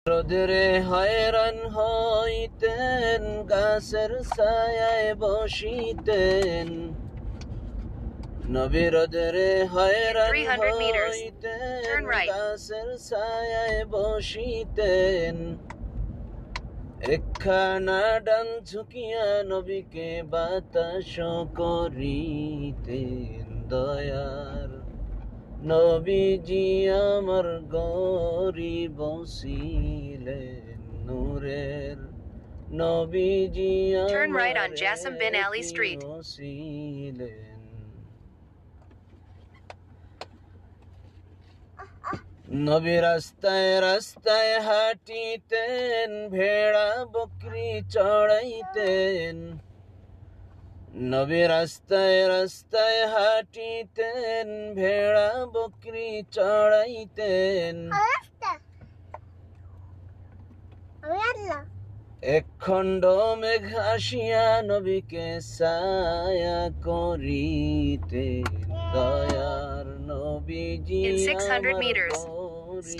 রোদরে হয়রান হইতেন, গাছের ছায়ায় বসিতেন। নবী রোদরে হয়রান হইতেন, গাছের ছায়ায় বসিতেন। একখানা ডাল ঝুঁকিয়া নবীকে বাতাস করিতেন। দয়ার নবীজি আমার গরিব ছিলেন, নূরের নবীজি আমার ছিলেন। নবী রাস্তায় রাস্তায় হাঁটিতেন, ভেড়া বকরি চড়াইতেন। নবী রাস্তায় রাস্তায় হাঁটিতেন, ভেড়া বকরি চড়াইতেন। এক খণ্ড মেঘ আসিয়া নবীকে ছায়া করিতেন। দয়ার নবীজি আমার গরিব ছিলেন।